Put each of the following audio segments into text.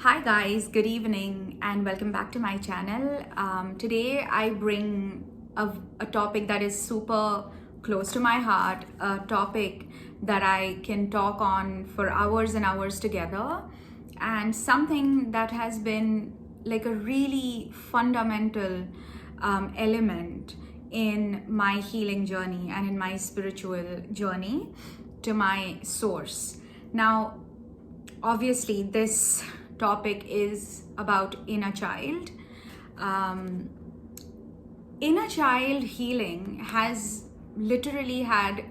Hi guys, good evening and welcome back to my channel. Today I bring a topic that is super close to my heart, a topic that I can talk on for hours and hours together, and something that has been like a really fundamental element in my healing journey and in my spiritual journey to my source. Now, obviously this topic is about inner child. Inner child healing has literally had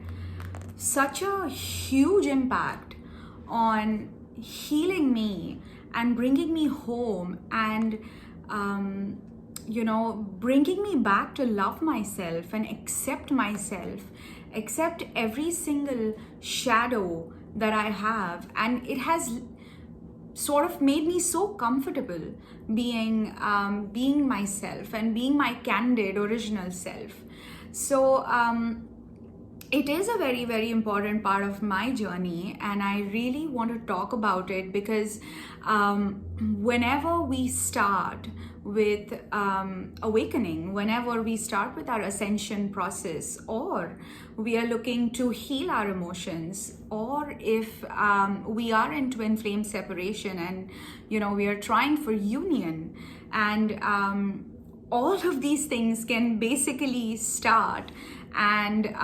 such a huge impact on healing me and bringing me home and bringing me back to love myself and accept myself, accept every single shadow that I have. And it has sort of made me so comfortable being myself and being my candid original self. So it is a very, very important part of my journey, and I really want to talk about it because whenever we start with awakening, whenever we start with our ascension process, or we are looking to heal our emotions, or if we are in twin flame separation and we are trying for union, and all of these things can basically start and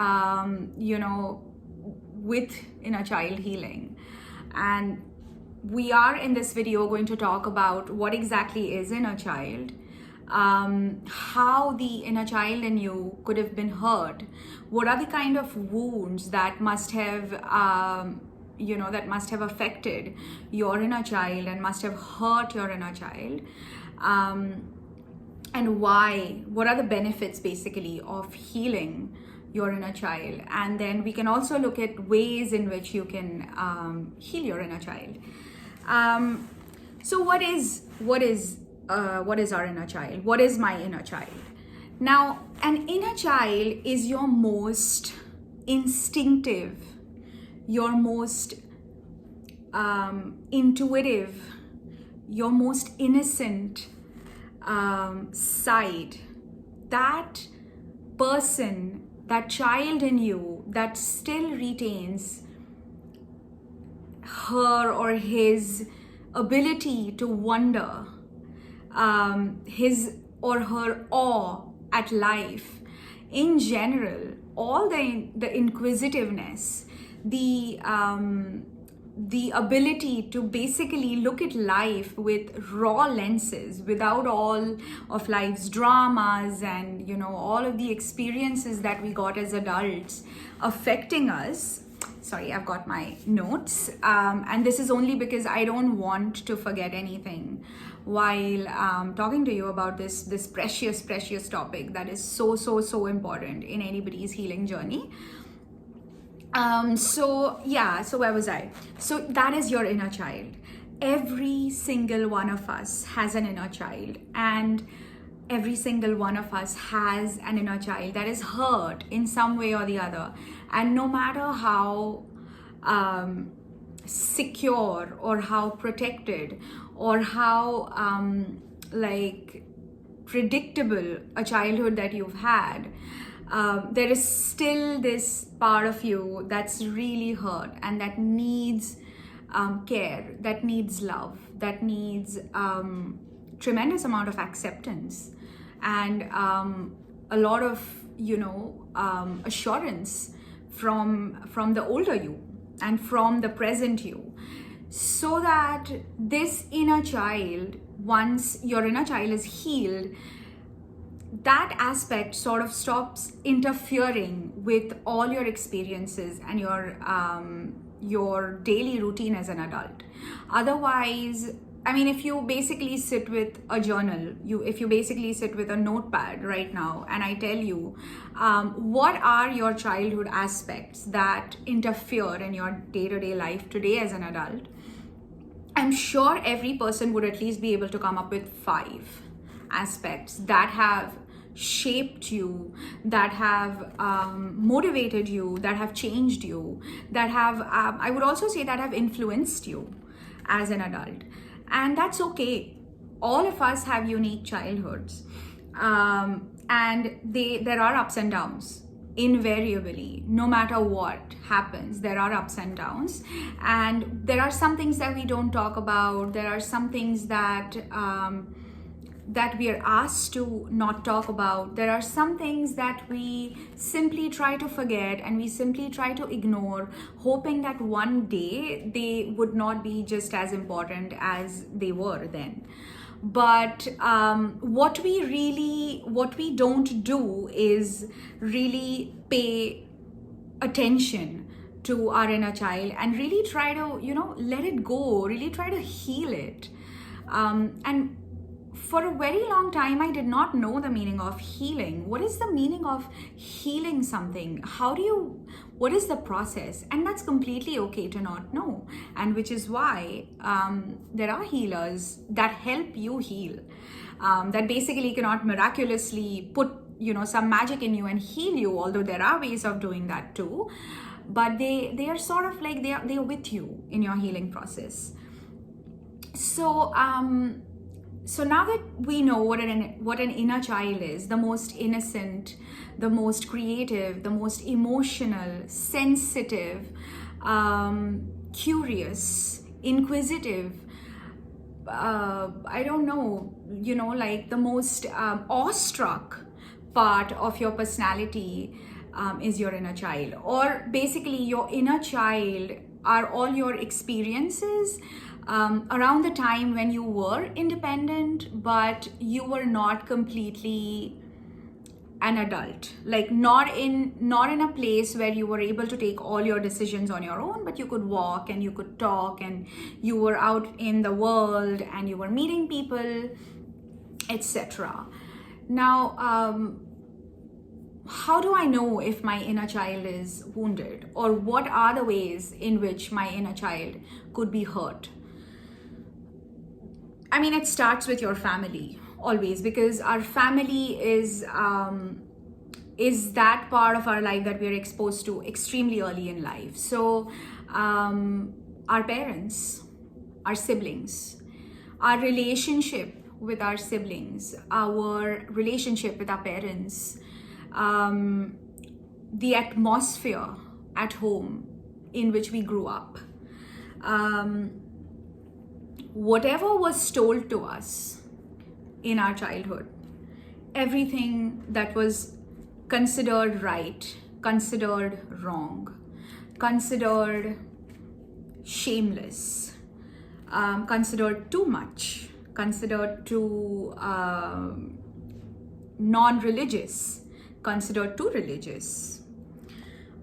with inner child healing. And we are in this video going to talk about what exactly is inner child, how the inner child in you could have been hurt, what are the kind of wounds that must have affected your inner child and must have hurt your inner child, and why, what are the benefits basically of healing your inner child. And then we can also look at ways in which you can heal your inner child. So what is our inner child? What is my inner child? Now, an inner child is your most instinctive, your most intuitive, your most innocent side. That person, that child in you that still retains her or his ability to wonder, his or her awe at life in general, all the inquisitiveness, the ability to basically look at life with raw lenses, without all of life's dramas and all of the experiences that we got as adults affecting us. Sorry, I've got my notes, and this is only because I don't want to forget anything while talking to you about this precious topic that is so important in anybody's healing journey. So where was I? So that is your inner child. Every single one of us has an inner child, and every single one of us has an inner child that is hurt in some way or the other. And no matter how secure or how protected or how predictable a childhood that you've had, there is still this part of you that's really hurt and that needs care, that needs love, that needs tremendous amount of acceptance and a lot of assurance from the older you and from the present you, so that this inner child, once your inner child is healed, that aspect sort of stops interfering with all your experiences and your daily routine as an adult. Otherwise, I mean, if you basically sit with a journal, if you basically sit with a notepad right now, and I tell you what are your childhood aspects that interfere in your day-to-day life today as an adult, I'm sure every person would at least be able to come up with 5 aspects that have shaped you, that have motivated you, that have changed you, that have, I would also say, that have influenced you as an adult. And that's okay. All of us have unique childhoods. And there are ups and downs. Invariably, no matter what happens, there are ups and downs. And there are some things that we don't talk about. There are some things that that we are asked to not talk about. There are some things that we simply try to forget and we simply try to ignore, hoping that one day they would not be just as important as they were then. But what we don't do is really pay attention to our inner child and really try to, let it go, really try to heal it. And for a very long time, I did not know the meaning of healing. What is the meaning of healing something? What is the process? And that's completely okay to not know. And which is why there are healers that help you heal, that basically cannot miraculously put, some magic in you and heal you, although there are ways of doing that too. But they are sort of like, they are with you in your healing process. So now that we know what an inner child is, the most innocent, the most creative, the most emotional, sensitive, curious, inquisitive, I don't know, like the most awestruck part of your personality is your inner child. Or basically your inner child are all your experiences around the time when you were independent, but you were not completely an adult, like not in a place where you were able to take all your decisions on your own, but you could walk and you could talk and you were out in the world and you were meeting people, etc. Now, how do I know if my inner child is wounded, or what are the ways in which my inner child could be hurt? I mean, it starts with your family always, because our family is that part of our life that we are exposed to extremely early in life. So our parents, our siblings, our relationship with our siblings, our relationship with our parents, the atmosphere at home in which we grew up, whatever was told to us in our childhood, everything that was considered right, considered wrong, considered shameless, considered too much, considered too non-religious, considered too religious.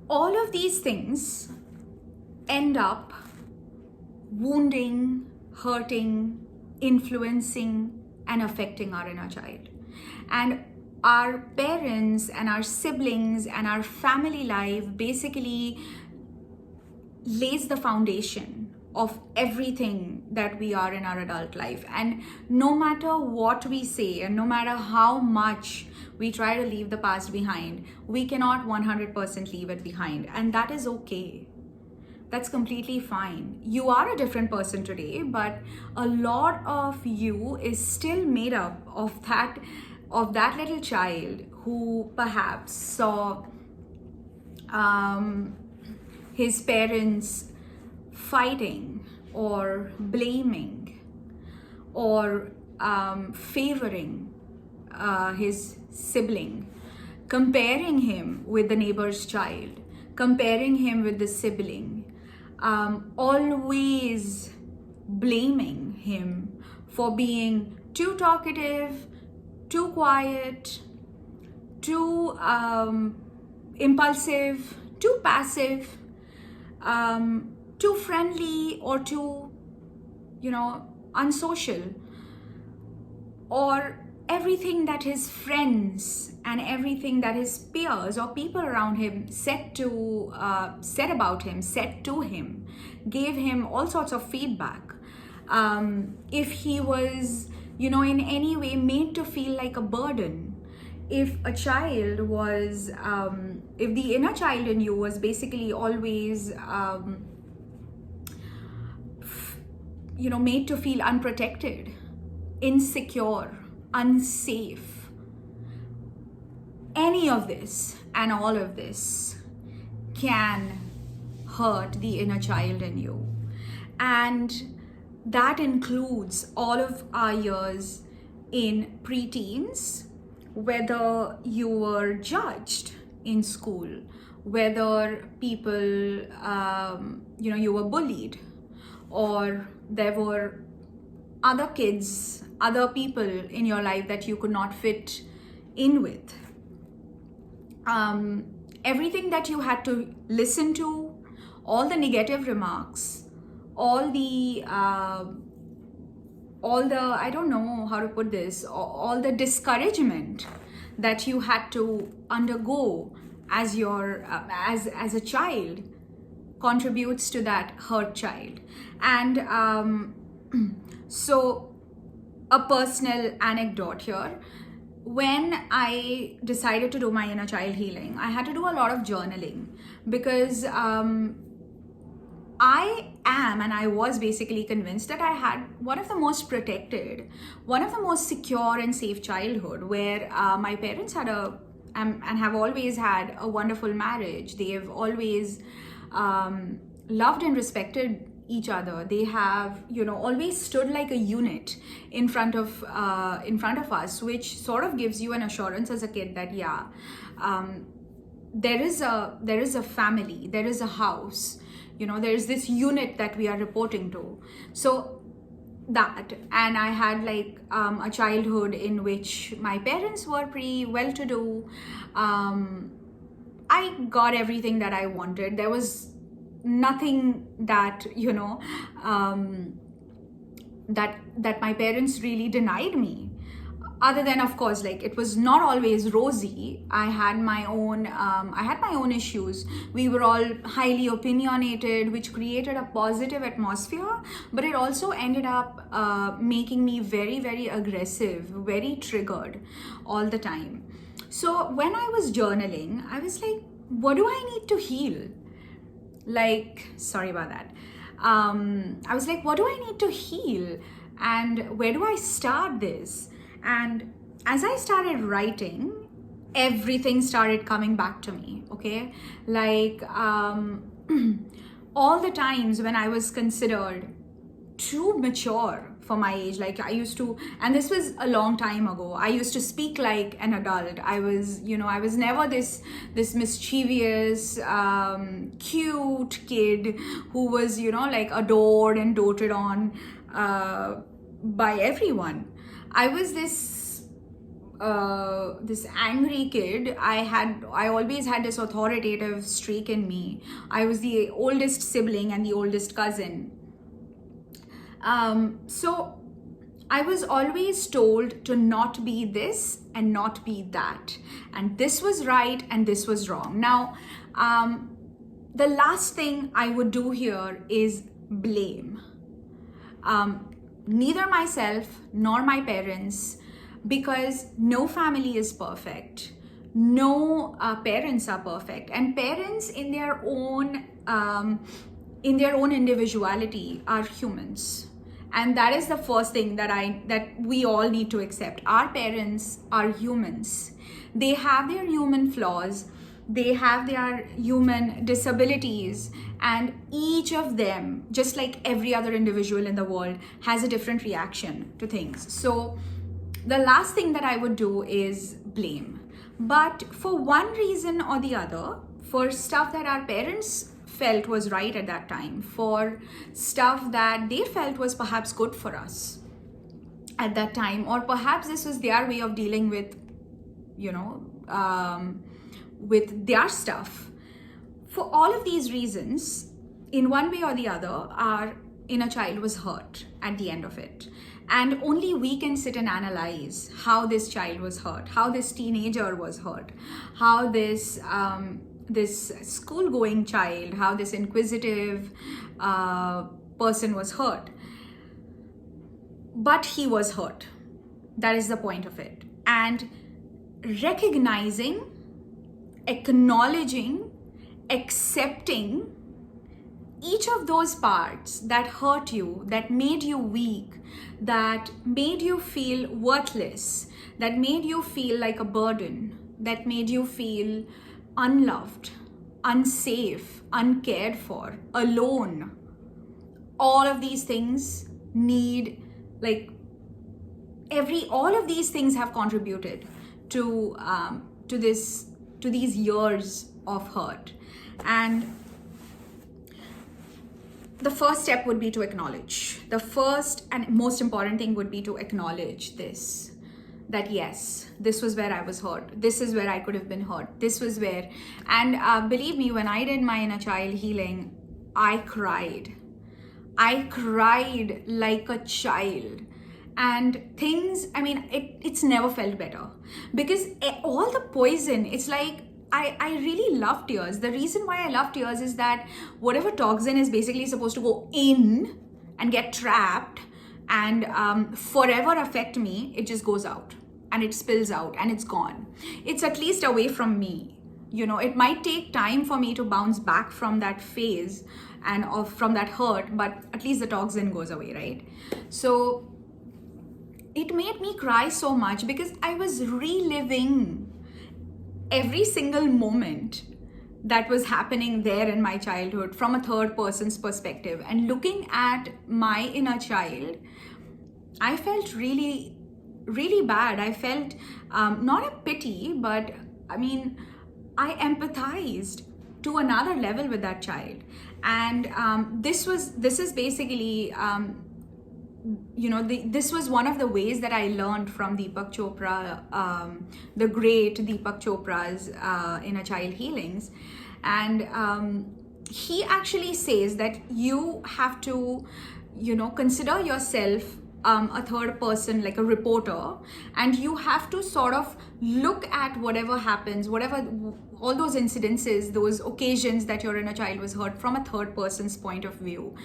All of these things end up wounding, hurting, influencing, and affecting our inner child. And our parents and our siblings and our family life basically lays the foundation of everything that we are in our adult life. And no matter what we say and no matter how much we try to leave the past behind, we cannot 100% leave it behind. And that is okay. That's completely fine. You are a different person today, but a lot of you is still made up of that little child who perhaps saw his parents fighting or blaming or favoring his sibling, comparing him with the neighbor's child, comparing him with the sibling, always blaming him for being too talkative, too quiet, too impulsive, too passive, too friendly, or too, unsocial, or everything that his friends and everything that his peers or people around him said about him, said to him, gave him all sorts of feedback. If he was, in any way made to feel like a burden, if a child was, if the inner child in you was basically always, made to feel unprotected, insecure, unsafe. Any of this and all of this can hurt the inner child in you. And that includes all of our years in preteens, whether you were judged in school, whether people, you were bullied, or there were other kids, other people in your life that you could not fit in with. Everything that you had to listen to, all the negative remarks, all the I don't know how to put this, all the discouragement that you had to undergo as as a child contributes to that hurt child. And so a personal anecdote here. When I decided to do my inner child healing, I had to do a lot of journaling, because I am, and I was basically convinced that I had one of the most protected, one of the most secure and safe childhood, where my parents had and have always had a wonderful marriage. They have always loved and respected each other. They have, always stood like a unit in front of us, which sort of gives you an assurance as a kid that there is a family, there is a house, there is this unit that we are reporting to. So that, and I had like a childhood in which my parents were pretty well-to-do. I got everything that I wanted. There was nothing that that my parents really denied me, other than, of course, like, it was not always rosy. I had my own issues. We were all highly opinionated, which created a positive atmosphere, but it also ended up making me very, very aggressive, very triggered all the time. So when I was journaling, I was like, what do I need to heal? Sorry about that. I was like, what do I need to heal? And where do I start this? And as I started writing, everything started coming back to me, okay? All the times when I was considered too mature for my age, like I used to, and this was a long time ago, I used to speak like an adult. I was never this mischievous, cute kid who was, adored and doted on by everyone. I was this angry kid. I always had this authoritative streak in me. I was the oldest sibling and the oldest cousin. So I was always told to not be this and not be that. And this was right and this was wrong. Now, the last thing I would do here is blame. Neither myself nor my parents, because no family is perfect. No parents are perfect. And parents in their own individuality are humans. And that is the first thing that we all need to accept. Our parents are humans. They have their human flaws. They have their human disabilities, and each of them, just like every other individual in the world, has a different reaction to things. So the last thing that I would do is blame. But for one reason or the other, for stuff that our parents felt was right at that time, for stuff that they felt was perhaps good for us at that time, or perhaps this was their way of dealing with, with their stuff. For all of these reasons, in one way or the other, our inner child was hurt at the end of it. And only we can sit and analyze how this child was hurt, how this teenager was hurt, how this school-going child, how this inquisitive person was hurt. But he was hurt. That is the point of it. And recognizing, acknowledging, accepting each of those parts that hurt you, that made you weak, that made you feel worthless, that made you feel like a burden, that made you feel unloved, unsafe, uncared for, alone, all of these things need, like, all of these things have contributed to these years of hurt. And the first step would be to acknowledge. The first and most important thing would be to acknowledge this, that yes, this was where I was hurt. This is where I could have been hurt. This was where, and believe me, when I did my inner child healing, I cried. I cried like a child. And things, I mean, it's never felt better, because all the poison, it's like, I really love tears. The reason why I love tears is that whatever toxin is basically supposed to go in and get trapped and forever affect me, it just goes out and it spills out and it's gone. It's at least away from me. You know, it might take time for me to bounce back from that phase and from that hurt, but at least the toxin goes away, right? So it made me cry so much because I was reliving every single moment that was happening there in my childhood from a third person's perspective. And looking at my inner child, I felt really, really bad. I felt not a pity, but I mean, I empathized to another level with that child. And this is basically, you know, this was one of the ways that I learned from Deepak Chopra, the great Deepak Chopra's inner child healings. And he actually says that you have to, you know, consider yourself a third person, like a reporter, and you have to sort of look at whatever happens, all those incidences, those occasions that your inner child was hurt from a third person's point of view.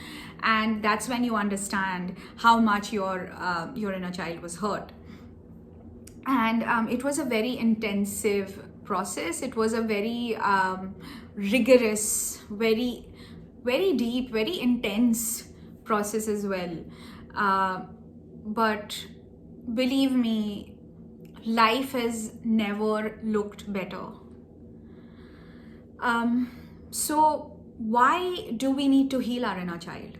And that's when you understand how much your inner child was hurt. And it was a very intensive process. It was a very rigorous, very, very deep, very intense process as well. But believe me, life has never looked better. So why do we need to heal our inner child?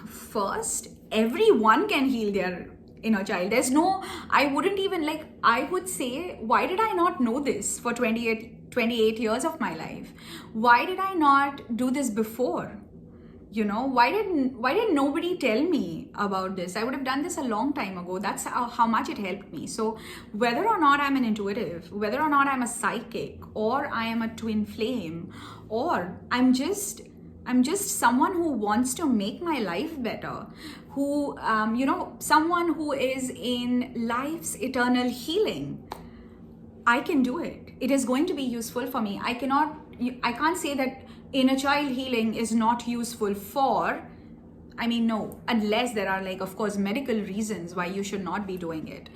First, everyone can heal their inner child. There's no, I wouldn't even, like, I would say, why did I not know this for 28 years of my life? Why did I not do this before? You know, why did nobody tell me about this? I would have done this a long time ago. That's how much it helped me. So whether or not I'm an intuitive, whether or not I'm a psychic, or I am a twin flame, or I'm just someone who wants to make my life better, who, you know, someone who is in life's eternal healing, I can do it. It is going to be useful for me. I can't say that inner child healing is not useful for, I mean, no, unless there are, like, of course, medical reasons why you should not be doing it,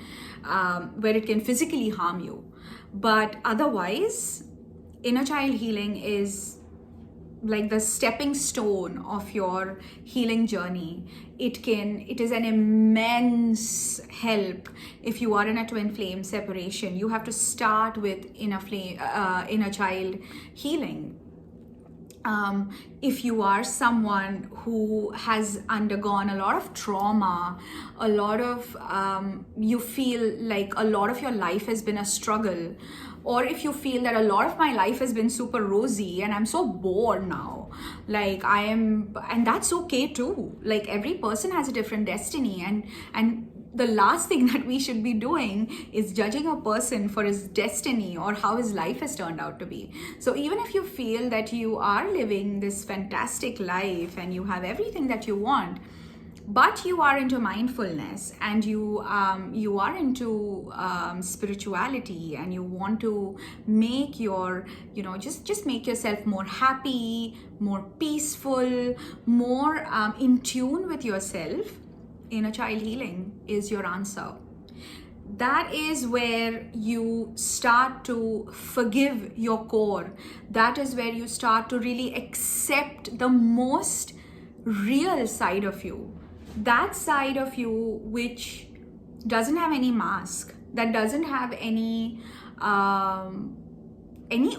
where it can physically harm you. But otherwise, inner child healing is like the stepping stone of your healing journey. It is an immense help if you are in a twin flame separation. You have to start with inner child healing. If you are someone who has undergone a lot of trauma, a lot of, you feel like a lot of your life has been a struggle, or if you feel that a lot of my life has been super rosy and I'm so bored now, like and that's okay too. Like, every person has a different destiny, and the last thing that we should be doing is judging a person for his destiny or how his life has turned out to be. So even if you feel that you are living this fantastic life and you have everything that you want, but you are into mindfulness and you are into spirituality, and you want to make your, you know, just make yourself more happy, more peaceful, more in tune with yourself, inner child healing is your answer. that is where you start to forgive your core. That is where you start to really accept the most real side of you. That side of you which doesn't have any mask, that doesn't have any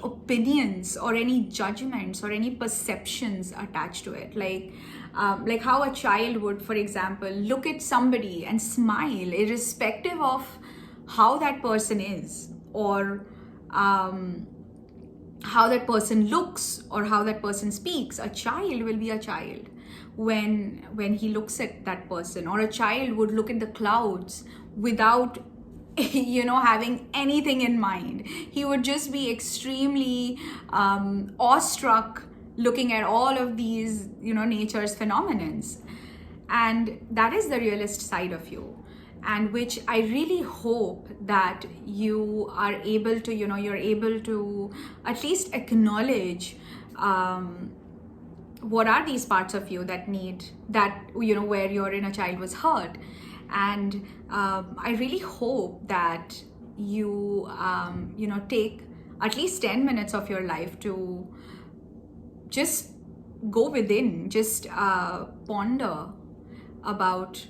opinions or any judgments or any perceptions attached to it. Like how a child would, for example, look at somebody and smile irrespective of how that person is, or how that person looks, or how that person speaks. A child will be a child when he looks at that person. Or a child would look at the clouds without having anything in mind. He would just be extremely awestruck looking at all of these nature's phenomenons. And that is the realist side of you, and which I really hope that you are able to you're able to at least acknowledge what are these parts of you that need that where your inner child was hurt. And I really hope that you take at least 10 minutes of your life to just go within, just ponder about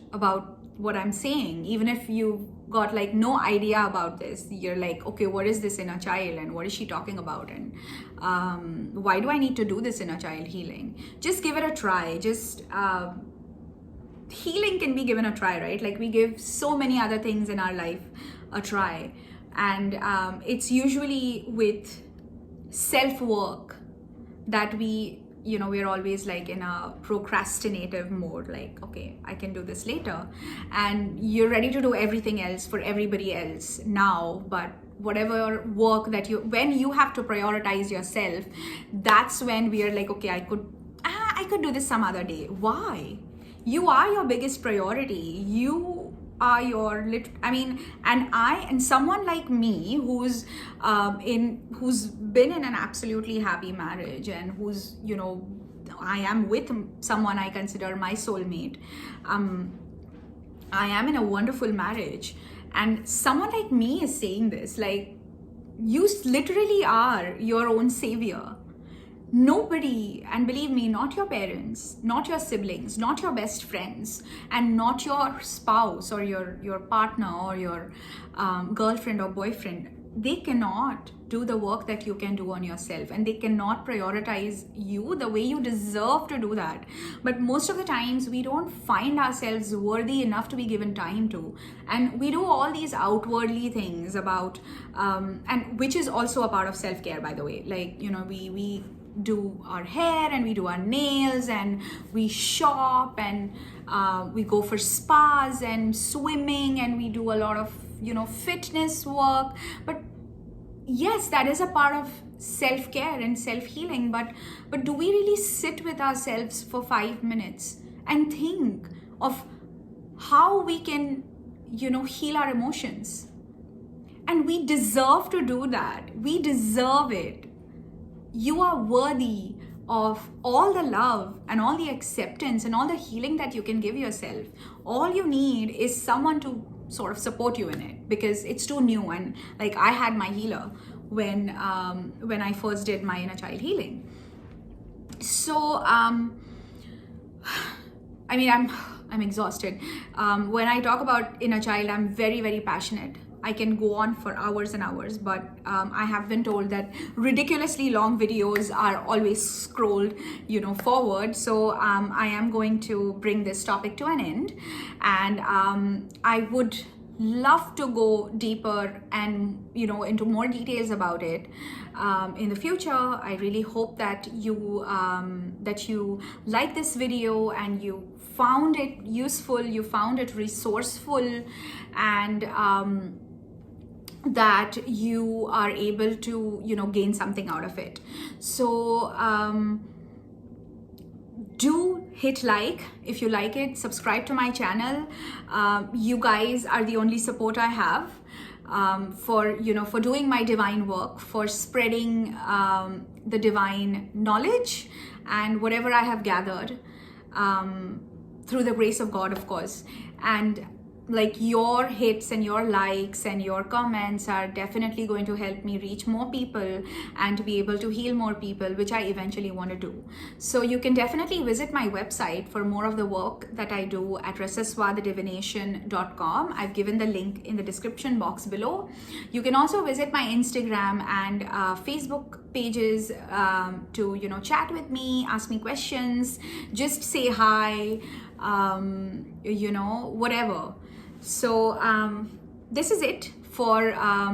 what I'm saying. Even if you got like no idea about this, you're like, okay, what is this inner child and what is she talking about, and why do I need to do this inner child healing? Just give it a try. Just healing can be given a try, right? Like we give so many other things in our life a try, and it's usually with self-work that we're always like in a procrastinative mode, like, okay, I can do this later, and you're ready to do everything else for everybody else now. But whatever work that when you have to prioritize yourself, that's when we are like, okay, I could do this some other day. Why? You are your biggest priority. You are your and someone like me who's been in an absolutely happy marriage, and who's I am with someone I consider my soulmate. I am in a wonderful marriage, and someone like me is saying this, like, you literally are your own savior. Nobody, and believe me, not your parents, not your siblings, not your best friends, and not your spouse or your partner or your girlfriend or boyfriend, they cannot do the work that you can do on yourself, and they cannot prioritize you the way you deserve to do that. But most of the times we don't find ourselves worthy enough to be given time to, and we do all these outwardly things about and which is also a part of self-care, by the way. Like, we do our hair, and we do our nails, and we shop, and we go for spas and swimming, and we do a lot of fitness work. But yes, that is a part of self-care and self-healing, but do we really sit with ourselves for 5 minutes and think of how we can heal our emotions? And we deserve to do that. We deserve it. You are worthy of all the love and all the acceptance and all the healing that you can give yourself. All you need is someone to sort of support you in it, because it's too new. And like, I had my healer when I first did my inner child healing. So I'm exhausted. When I talk about inner child, I'm very, very passionate. I can go on for hours and hours, but I have been told that ridiculously long videos are always scrolled, forward. So I am going to bring this topic to an end, and I would love to go deeper and into more details about it in the future. I really hope that you like this video and you found it useful, you found it resourceful, and that you are able to gain something out of it. So do hit like if you like it, subscribe to my channel. You guys are the only support I have for doing my divine work, for spreading the divine knowledge and whatever I have gathered through the grace of God, of course. And like your hits and your likes and your comments are definitely going to help me reach more people and to be able to heal more people, which I eventually want to do. So you can definitely visit my website for more of the work that I do at rsaswadadivination.com. I've given the link in the description box below. You can also visit my Instagram and Facebook pages to chat with me, ask me questions, just say hi, whatever. So this is it for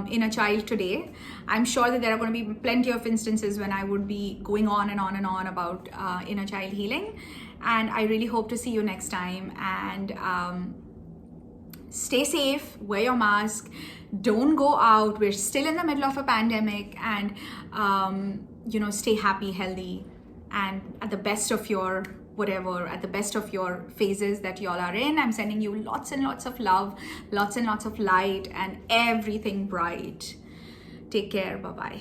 Inner Child today. I'm sure that there are going to be plenty of instances when I would be going on and on and on about inner child healing, and I really hope to see you next time. And stay safe, wear your mask, don't go out, we're still in the middle of a pandemic, and stay happy, healthy, and at the best of your at the best of your phases that y'all are in. I'm sending you lots and lots of love, lots and lots of light, and everything bright. Take care. Bye-bye.